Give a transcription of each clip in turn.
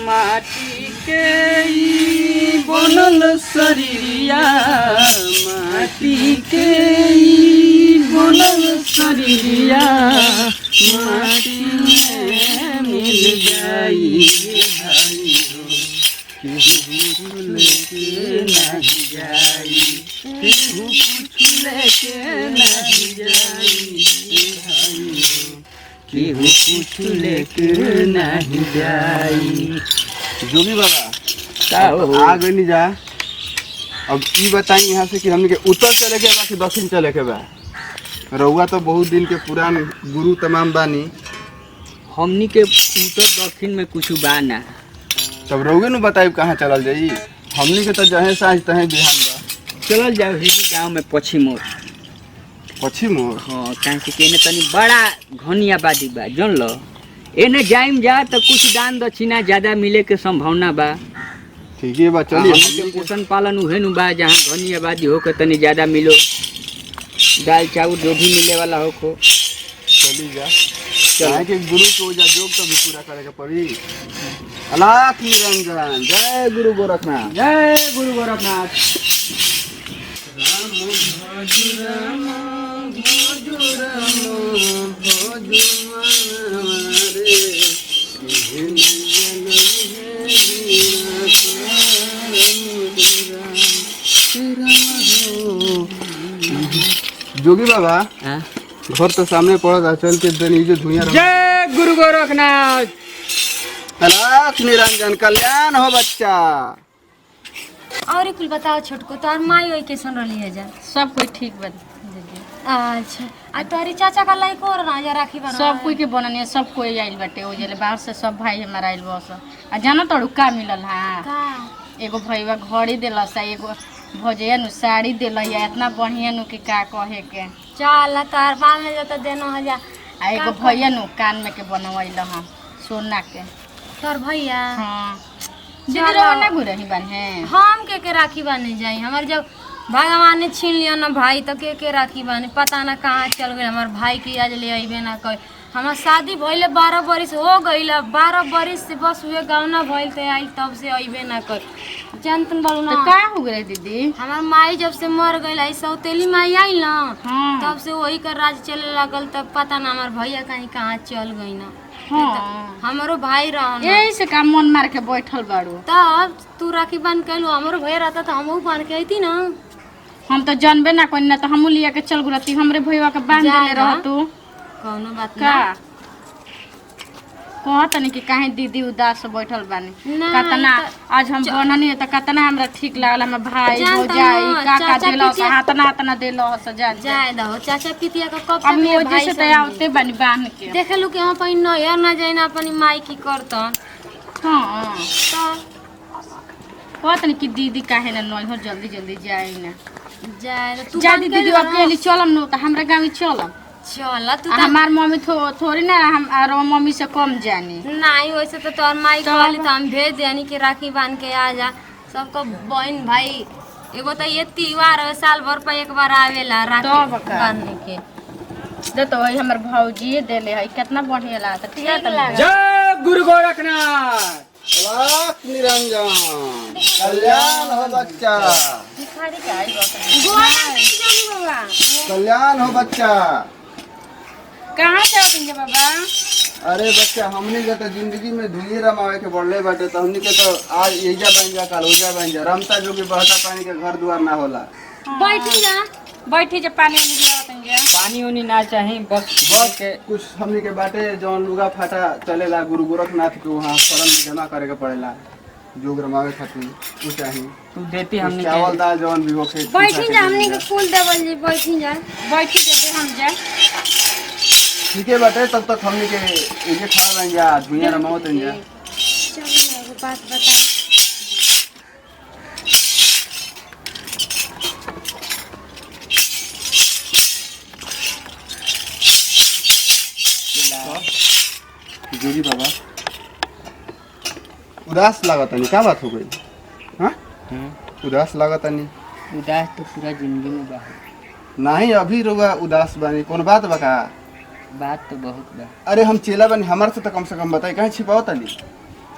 माटी के ई बनल शरीरिया माटी के ई बनल शरीरिया माटी में मिल जाई भाई केहू लेके नहीं जाई केहू कुछ लेके नहीं जाई भाई केहू कुछ लेके नहीं जाई। जोगी बाबा का हो आ गई नहीं जा। अब ई बताई यहाँ से कि हमने के उत्तर चले के बा कि दक्षिण चले के बा। रउआ तो बहुत दिन के पुरान गुरु तमाम बानी। हमनी के उत्तर दक्षिण में कुछ बा ना। तब रउए नु बताई कहाँ चलल जाई। हमनी के तो जहे साँझ तहे बिहान बा। चलल जाओ हिजी गाँव में पश्चिम ओर। पश्चिम ओर? हाँ कहीं से केने तनी बड़ा घनी आबादी बा जान लो। एने जाइम जा तो कुछ दान दक्षिणा ज्यादा मिले के संभावना बा। ठीक है बा चलिए। हमनी के पोषण पालन उहे नु बा जहाँ घनी आबादी हो के तनी ज्यादा मिलो। दाल चावल जो भी मिले वाला हो को चली जा। चाहे के गुरु को जा जोग तो भी पूरा करे के पड़ी। अलाख निरंजन जय गुरु गोरखनाथ। जय गुरु गोरखनाथ। जोगी बाबा घर तो सामने पड़ा चल के जो धुइया। जय गुरु गोरखनाथ। अलाख निरंजन कल्याण हो बच्चा। और कुल बताओ छोटको तोर माई ओई कैसन रही है जा? सब कोई ठीक बा। अच्छा आ तोरी चाचा का लाई को राजा राखी बना सब कोई के बनने सब कोई आइल बाटे ओ जले बाहर से सब भाई हमारा आइल बस। आ जानो तोड़ू का मिलल हां का एगो भईवा घड़ी देलस एगो भौजैया नु साड़ी देलैया इतना बढ़िया नु कि का कहे के। चल तार बाल में जत देनो हो जा। आ एगो भैया नु कान में के बनवैल हां सोना के। तोर भैया हां दीदी रो ना गुरही बने हम के राखी बाने जाई। हमर जब भगवान ने छीन लिया ना भाई तो के राखी बाने पता ना कहाँ चल गए। हमार भाई के आज ले अइबे ना कर। हमार शादी भइले 12 बरिस हो गइल। 12 बरिस से बस हुए गावना भइल ते आई तब से अइबे ना कर। जानतन बोलू ना तो का हो गए दीदी? हमार माई जब से मर गइल आई सौतेली माई आई ना हां तब से वही का राज चले लागल। तब पता ना हमार भैया कहीं कहाँ चल गई ना। हां हमारो भाई रहन यही से का मन मार के बैठल बाड़ू। तब तू राखी बांध के लो। हमारो भैया रहता तो हमहू बांध के आईती ना। हम तो जानबे ना कोई ना तो हमू लिया के चल गुरती हमरे भईवा के बांध देले रह तू। कौनो बात का ना कहत नहीं कि काहे दीदी उदास से बैठल बानी। ना, कतना आज हम बननी है तो कतना हमरा ठीक लागल। हम भाई जानता भौजाई ना, काका चाचा देलो पितिया- हातना हातना देलो से जान जाए दहो चाचा पितिया का कब अब से वो जैसे तो आते बानी बांध के। देखलू कि हम पहिन नया ना जाए ना अपनी माई की करतन। हां तो कहत नहीं कि दीदी काहे ना नई हो जल्दी जल्दी जाए ना जाए तू जा बांध दीदी के दीदी अकेले चलम न त हमरा गांव चलम। चल तू हमार मम्मी थोड़ी ना हम और मम्मी से कम जानी। नहीं वैसे तो तोर माई कहली तो हम भेज देनी कि राखी बांध के आ जा। सबको बहन भाई एगो तो ये त्योहार है साल भर पर एक बार आवेला राखी तब का? बांधने के। दे तो वही हमर भौजी देले है कितना बढ़िया लागत। ठीक है जय गुरु गोरखनाथ। अलाख निरंजन कल्याण हो बच्चा। भिखारी का आई बाबा कल्याण हो बच्चा। कहां से आवेंगे बाबा? अरे बच्चा हमनी के तो जिंदगी में धुइए रमावे के बढ़ले बाटे तो हमनी के तो आज एजा बन जा कल ओजा बन जा। रमता जो कि बहता पानी के घर द्वार ना होला। बैठी जा बैठी जे पानी उनी दिलावतन जे पानी उनी ना चाही बस बस के कुछ हमनी के बाटे जौन लुगा फाटा चलेला गुरु गोरखनाथ के वहाँ शरण में जमा करे के पड़ेला जोग रमावे खातिर वो चाही। तू देती कुछ हमनी चावल के दाल जौन भी होखे बैठी जा हमनी के फूल देवल जी बैठी जा। बैठी जे दे हम जा। ठीक है बाटे तब तक हमनी के एजे खड़ा रह जा धुइया रमावत जा। चल एगो बात बता। जोगी बाबा उदास लागत नहीं क्या बात हो गई? हाँ उदास लागत नहीं। उदास तो पूरा जिंदगी में बा। नहीं अभी रोगा उदास बानी कौन बात बका? बात तो बहुत बा। अरे हम चेला बानी हमारे से तो कम बताई कहीं छिपाओ तनी।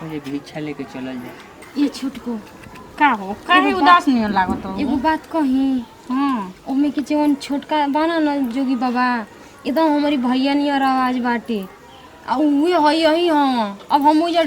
पहले भिक्षा लेके चलल जाए। ये छुटको का हो काहे उदास नहीं लागत हो एगो बात कही। हां ओमे के जवन छोटका बाना न जोगी बाबा एकदम हमारी भैया नियर आवाज बाटे आ उहे हई हई हां। अब हम उजा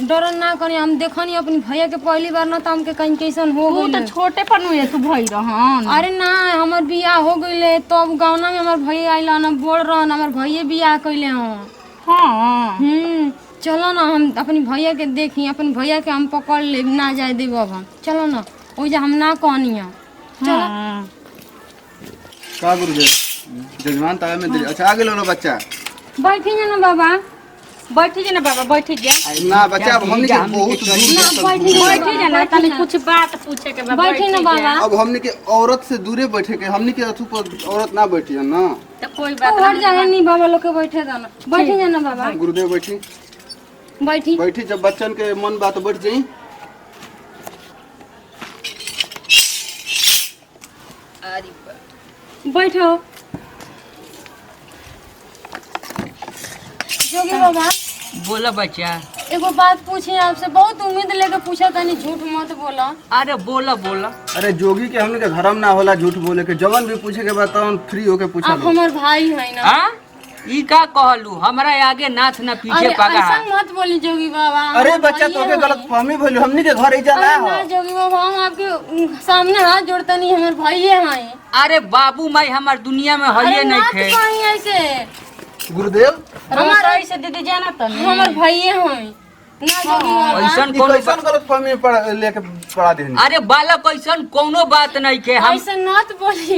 डरन ना करी हम देखनी अपनी भैया के पहली बार ना त हमके कहीं कैसन हो तू गइल। तो छोटे पर नु तू भई रहन अरे ना हमर बियाह हो गइले तब गावना में हमर भैया आइला ना बोल रहन हमर भैया बियाह कइले हन। हां चलो ना हम अपनी भैया के देखी अपन भैया के हम पकड़ ले ना जाए देब अब हम। चलो ना ओजा हम ना कहनी है। चलो का गुरुदेव जजमान तावे में देरी अच्छा आ गेलो लो बच्चा बैठी जा ना बाबा बैठी जा ना बाबा बैठी जा ना बच्चा अब हमनी के बहुत दूर से बैठी जा ना तनी कुछ बात पूछे के बा बैठी ना बाबा। अब हमनी के औरत से दूरे बैठे के हमनी के अथु पर औरत ना बैठी है ना तो कोई बात और जगह नहीं बाबा लोग के बैठे था ना बैठी जा ना बाबा गुरुदेव बैठी बैठी बैठी जब बच्चन के मन बात बैठ जाई बैठो जोगी बाबा बोला बच्चा। एगो बात पूछी आपसे बहुत उम्मीद लेके पूछा तनी झूठ मत बोला। अरे बोला बोला। अरे जोगी के हमनी के धर्म ना होला झूठ बोले के जवन भी पूछे के बाद तवन फ्री होके पूछा आप लो हमार भाई है ना। हां ई का कहलू हमरा आगे नाथ ना पीछे अरे पागा। ऐसा मत बोली जोगी बाबा। अरे हम बच्चा भाइये तोके हैं। गलत फहमी भइल हमनी के घर इजा ना अरे हो ना जोगी बाबा हम आपके सामने हाथ जोड़ता नहीं हमारे भाइये हैं। अरे बाबू माई हमार दुनिया में हइए अरे नहीं मत खे। कहीं ऐसे गुरुदेव हमारा ऐसे दीदी जाना तो हमारे भाइये हैं ना जोगी बाबा। ऐसन ई कोनो कैसन गलत फहमी लेके पड़ा देनी अरे बालक ऐसन कोनो बात नहीं खे। हम ऐसे मत बोली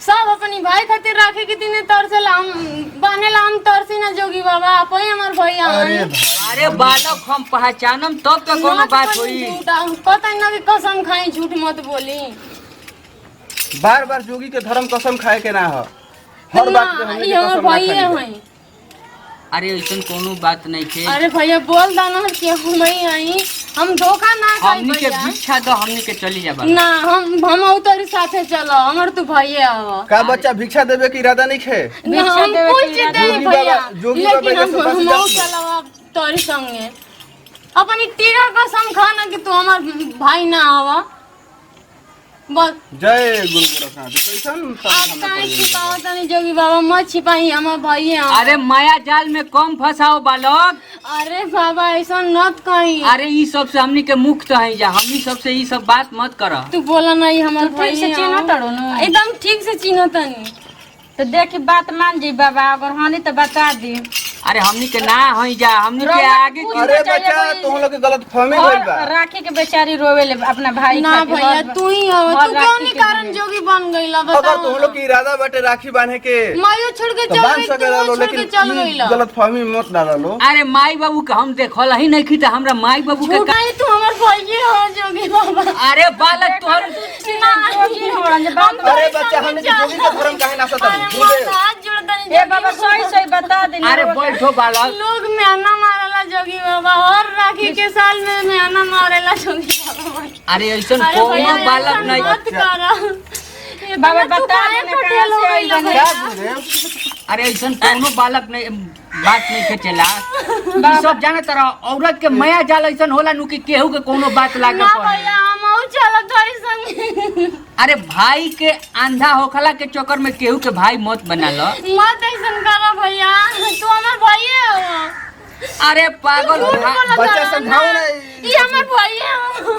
सब अपनी भाई खातिर राखे के दिन तरसेला हम बनेला हम तरसी ना जोगी बाबा आप ही हमार भैया अरे हैं। भाई अरे बालक हम पहचानम तब तो कोनो मत बात बोली होई। झूठा, पता ना कि कसम खाई झूठ मत बोली। बार बार जोगी के धर्म कसम खाए के ना हो हर बात पे ना, हमनी ये के हमार कसम ना भैया खाई हैं। अरे ऐसन कोनो बात नहीं खे। अरे भैया बोल दाना कि हम ही आई हम धोखा ना खाई हमनी के भैया। भिक्षा दो हमनी के चली जाबा। ना हम तोरी साथे चलो हमर तू भैया हो। का बच्चा भिक्षा देवे के इरादा नहीं खे ना हम देवे पूछ के दे जोगी भैया बाबा- जोगी बाबा लेकिन के हम पास हम जाती है। चलो अब तोरी संगे अपनी टीका कसम खाना कि तू हमार भाई ना हवा बस। जय गुरु गोरखनाथ कैसन आप काहे छिपाओ तनी जोगी बाबा मत छिपाई हमार भैया हो। अरे माया जाल में कम फंसाओ बालक। अरे बाबा ऐसा मत कही। अरे ई सब से हमनी के मुक्त है जा हमनी सब से ई सब बात मत कर। तू बोला नहीं हमार तू ठीक से भैया चिन्ह हो। तड़ो न। एकदम ठीक से चिन्ह तनी। तो देखी बात मान जी बाबा अगर हानि तो बता दी अरे हमनी के ना है जा हमनी के आगे की- अरे बच्चा तुम लोग के गलत फहमी भइल बा और राखी के बेचारी रोवे ले अपना भाई ना खातिर। भैया तू ही हो और तू राखी कौन के कारण लिए। जोगी बन गईला अगर बताओ तुम लोग के इरादा बाटे राखी बांधे के मायो छोड़ के तो चल बांध गई सकेला लो तू छोड़ लेकिन के चल ई गईला गलत फहमी मत डाला लो अरे माई बाबू के हम देखल ही नहीं की तो हमरा माई बाबू के झूठा ही तू हमार भैया हो जोगी बाबा। अरे बालक तोहर जोगी हो जे बात अरे बच्चा हमने के जोगी के धर्म काहे ना सता अरे माता हाथ जोड़ तनी ए बाबा सही सही बता दे अरे बैठो बालक। लोग मेहना मारेला जोगी बाबा और राखी के साल में मेहना मारेला जोगी बाबा। अरे ऐसन अरे कोनो भैया बालक ऐसा नहीं। मत करा। ये बाबा तो तू बता काहे देना पटेल कहाँ से हो गईला आइला भैया? क्या गुरुदेव अरे ऐसन कोनो बालक नहीं बात नहीं के चला। ई सब जाने तरह औरत के माया जाल ऐसन होला नु कि केहू के कोनो बात लागे ना पड़े। भैया हम और चलो तोरी संगे। अरे भाई के अंधा होखला के चक्कर में केहू के भाई मत बना लो। मत ऐसन करा भैया तू हमार भैया हो। अरे पागल बच्चा समझाओ ना ये हमार भैया हो।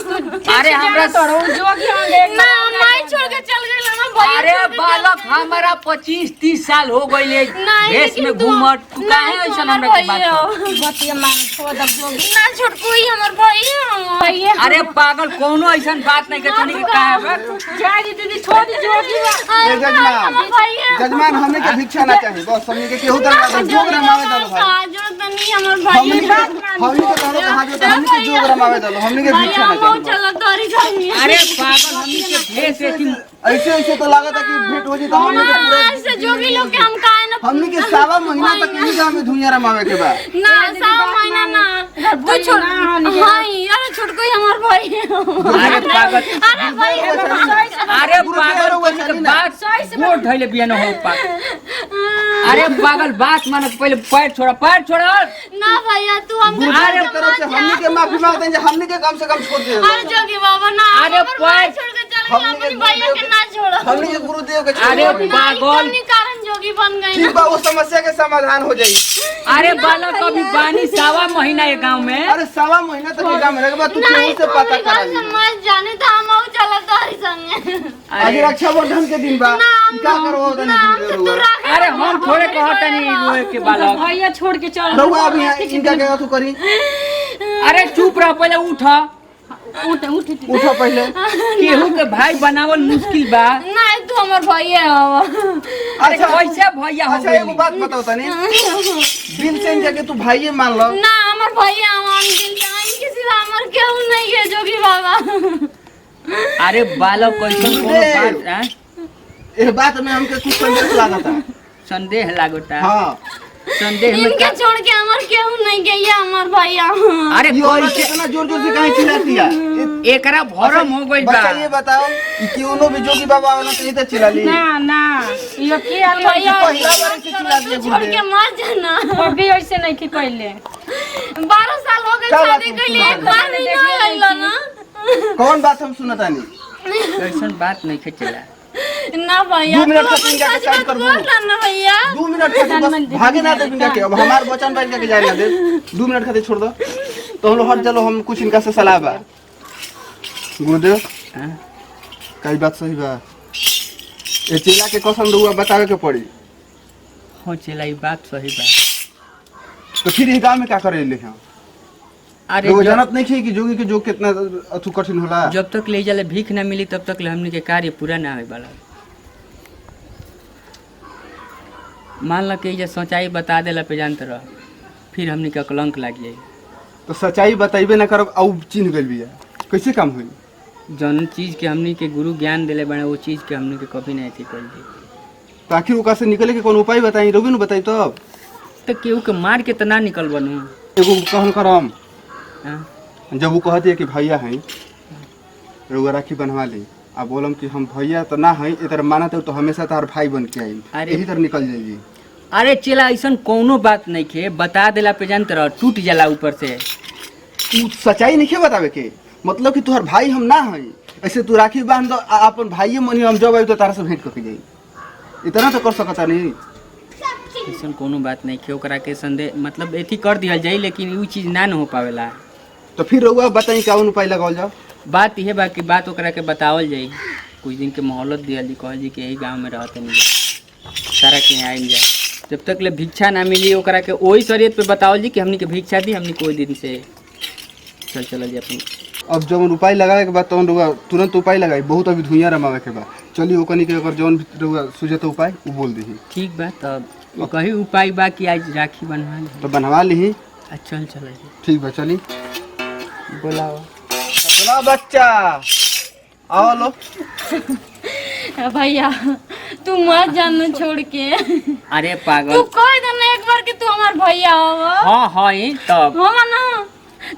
अरे हमरा तोड़ो जोगी हो ले ना माई छोड़ के चल गई ना भैया अरे छोड़ के बालक चल गइल। हमारा 25-30 साल हो गईले नहीं, देश लेकिन में तू- घूमत तू काहे नहीं, तू ऐसन हमार हमरा के बात भैया हो। कर? बतिया मान छोड़ दब जोगी ना छोटकू ही हमार भैया हो। भैया अरे पागल कोनो ऐसन बात नहीं के तनी के काहे बा? जा दीदी छोड़ दी जोगी अरे जजमान हमार भैया हो। जजमान हमने के भिक्षा ना चाहिए बस हमने के केहू तरह का जोग रमावे दलो भाई जो तनी हमार हमने भैया के हमने के तरह का जो हमने के जोग रमावे दलो हमने के भैया भिक्षा ना हम चाहिए चलो तोरी संगे। अरे पागल हमनी के भेष ऐसी ऐसे ऐसे तो लागत है कि भेंट हो जी तो हमने के पूरा ऐसे जोगी लोग के हम काहे ना हमने के सावा महीना तक इन्हीं गांव में धुइया रमावे के बा ना सारा महीना ना तू छोड़ हां अरे छोटकू ही हमार भैया हो। अरे पागल अरे भैया अरे पागल कोई के बात वोट धइले बियान हो पा अरे पागल बात मानो पहले पैर छोड़ा ना भैया तू हम गुरुदेव की तरफ से हमनी के माफी मांगते हैं जे हमनी के कम से कम छोड़ दे। अरे जोगी बाबा ना अरे हमर भाई पैर- छोड़ के चल गया अपने भैया के ना छोड़ो हमनी के गुरुदेव के छोड़ अरे दे। पागल नहीं कारण जोगी बन गई ठीक बा, वो समस्या के समाधान हो जाई। अरे बालक अभी बानी 1.25 महीना ये गांव में। अरे 1.25 महीना तक एग्जाम में रहेगा, तू केहू से पता करा ली। समझ जाने तो हम आउ चला तारी संगे आज रक्षाबंधन के दिन बा, क्या करबो तनी तू गुरुदेव। रख अरे हम थोड़े कहता नहीं रोए के बालक। भैया छोड़ के चल रहुआ अभी यहाँ इनका क्या तू करी, अरे चुप रह पहले उठ उठो पहले। केहू के भाई बनावल मुश्किल बा। नहीं तू हमर भैया हवा अरे कैसे भैया हो अच्छा एगो बात बताओ तनी, दिल से इनके के तू भाईये मान लो। ना हमर भैया हम दिल जान के सिवा हमर केहू नहीं है जोगी बाबा अरे बालक कैसन कोनो बात हैं? इस बात में हमके कुछ संदेश लागता। संदेह लागोता। हाँ संदेह में इनके छोड़ के हमर केहू नहीं गया हमर भैया अरे ये औरत कैसे इतना जोर जोर से काहे चिल्लाती है? एकरा भरम हो गइल बा। बच्चा ये बताओ कि क्यों भी जोगी बाबा वाला तो इधर चिल्ला ली। ना यो के आल भैया पहला बार से चिल्ला दिया छोड़ के गुरुदेव। मत जाना अभी ऐसे नहीं की पहले 12 साल हो गए क्या शादी बात के है? लिए एक बार भी नहीं आइलो ना कौन बात हम सुनता नहीं? कैसन बात नहीं खेचला। ना भैया 2 मिनट तू तक इनका अपन के साइड सच कर बात बोल ना भैया 2 मिनट खातिर बस भागे ना दे इनका के। अब हमार वचन बैठ के जाए ना दे, 2 मिनट खातिर छोड़ दो तो हम लोग हट चलो। हम कुछ इनका से सलाह बा। गुरुदेव हाँ? कई बात सही बा, ये चेला के कसम दुआ बतावे के पड़ी। हो चला ई बात सही बा। तो फिर ये गांव में क्या करे ले हम? अरे लोग जब, जानत नहीं खे कि जोगी के जोग कितना अथु कठिन होला। जब तक ले जाले भीख ना मिली तब तक ले हमनी के कार्य पूरा ना होए वाला। मान ला कि जे सच्चाई बता देला पे जानते रह, फिर हमनी के कलंक लाग जाई। तो सच्चाई बताइबे ना करब औ चिन्ह गइल बिया, कैसे काम होई? जौन चीज के हमनी के गुरु ज्ञान देले बने वो चीज के हमनी के कभी नहीं थी कइल। तो आखिर ओका से निकले के कौन उपाय बताई? रोबी न बताई तब। तो केहू के मार के तो ना निकल बनू। एगो कहन करम, हाँ? जब वो कहती है कि भैया हैं रउआ राखी बनवा ली, आ बोलम कि हम भैया तो ना हैं, इधर मानत तो हमेशा तार भाई बन के आई, अरे। यही तरह निकल जाइए। अरे चला ऐसा कोनो बात नहीं खे, बता देला पे जानते रह टूट जाला ऊपर से। तू सच्चाई नहीं बतावे के, मतलब कि तुहार भाई हम ना हैं, ऐसे तू राखी बांध दो अपन भाई मनी, हम जब आई तो तारा से भेंट करके जाई। इतना तो कर सकता नहीं। ऐसा कोनो बात नहीं खे, ओकरा के संदेह मतलब एथी कर दिया जाई, लेकिन वो चीज ना न हो पावेला। तो फिर रउआ बताई कौन उपाय लगावल जाओ? बात यह बा कि बात ओकरा के बतावल जाई, कुछ दिन के मोहलत दिया जी, कहल जी कि यही गांव में रहते नहीं सारा के यहाँ आइल जाए। जब तक ले भिक्षा ना मिली ओकरा के वही शरीयत पे बतावल जी कि हमनी के भिक्षा दी, हमनी कोई दिन से चल जी अपन। अब जब उपाय लगावे के बाद तब रउआ तुरंत उपाय लगाई, बहुत अभी धुइयां रमावे के बाद। चलिए ओकनी के अगर जौन भी रउआ सुझे उपाय वो बोल दी। ठीक बा, तब वो कही उपाय बा कि आज राखी बनवा ली। तो बनवा ली। चल जी, ठीक बा, चली बोलाओ। चला बच्चा आओ लो। भैया तू मत जाना छोड़ के अरे तू पागल। कह दे ना एक बार कि तू हमार भैया हो। हाँ हाँ तब। हो ना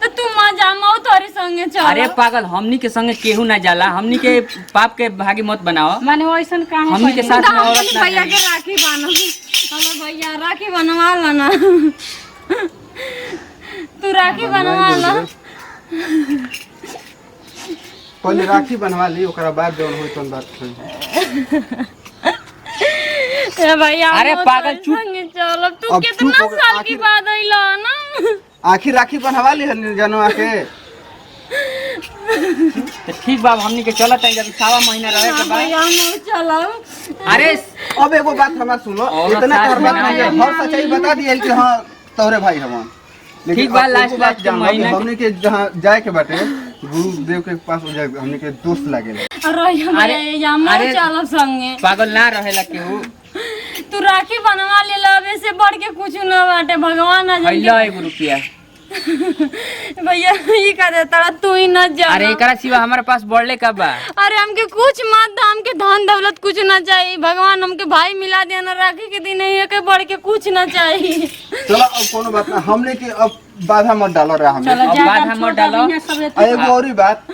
तो तू मत जा, मैं तोरे संगे चल। अरे पागल, हमनी के संगे केहू ना जाला, हमनी के पाप के भागी मत बनाओ। माने वैसन काहे हमनी के साथ में औरत ना भैया जाए। के राखी बानो, हमार भैया राखी बनवा लाना तू राखी बनवा ला। पहले राखी बनवा ली, ओकरा बाद जौन होई तौन बात होई। ए भैया अरे मैं पागल, तोरे चुप। संगे चल। तू अब कितना चुप हो गए, साल की आखिर- बाद अइला ना। आखिर राखी बनवा ली है जनवा के। तो ठीक बा, हमनी के चलत है, जब 1.25 महीना रहे के बाद। भैया मैं चलो। अरे अब एगो बात हमार सुनो, औरत इतना साथ तोहर बात में नहीं है, ना हर सच्चाई बता दिया कि हाँ तोहरे भाई हम। ठीक बा, लास्ट लास्ट के महीना के- हमने के जहाँ जाए के बाटे गुरुदेव के पास हो जाए, हमने के दोस्त लागेला। अरे या मैं अरे- चलब संगे। पागल ना रहेला केहू। तू राखी बनवा ले ला, अब से बढ़ के कुछ न बाटे, भगवान आ फैला जाए। 1 रुपया। भैया ये कर देता तू ही न जा। अरे एकरा सिवा हमारे पास बढ़ले का बा। अरे हमके कुछ मत, हमके धन दौलत कुछ ना चाहिए। भगवान हमके भाई मिला दिया ना, राखी के दिन ही के बढ़ के कुछ ना चाहिए। चलो अब कोनो बात ना, हमने के अब बाधा मत डालो रहा हमने। चलो अब जा बात हमर डालो। आ एगो और ही बात,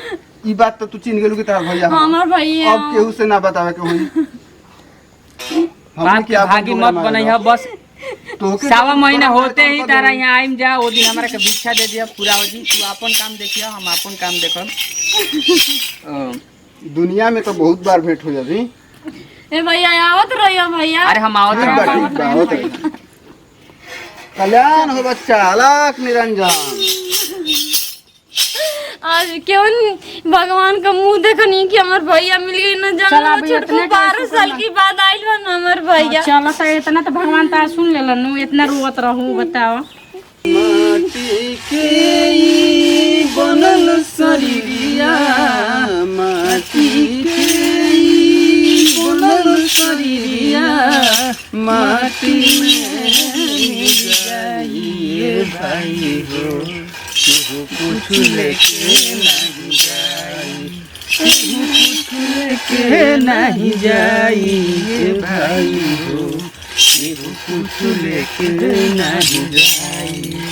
ई बात तो तू चिन्ह गेलू कि तार भैया हम। हमार भैया अब केहू से ना बतावे के होई। बाप के भागी मत बनैया बस। सावा महीना होते ही तारा यहाँ आइम जा, वो दिन हमारा के भिक्षा दे दिया, पूरा हो जी। तू अपन काम देखियो, हम अपन काम देखब। दुनिया में तो बहुत बार भेंट हो जाती। ए भैया आवत रहियो भैया। अरे हम आवत ठीक बा, ठीक बा। कल्याण हो बच्चा, अलग निरंजन। आज क्यों भगवान का मुंह देखनी कि हमार भैया मिल गई न जाना छोटको 12 साल की बाद आइल बा न हमार भैया। चलो सही, इतना तो भगवान ता सुन लेलन, इतना रोवत रहूं बताओ। माटी के ई बनल शरीरिया, माटी के ई बनल शरीरिया, माटी में जाइए भाई हो, केहू कुछ लेके नहीं जाई, केहू कुछ लेके नहीं जाई भाई हो, केहू कुछ लेके नहीं जाई।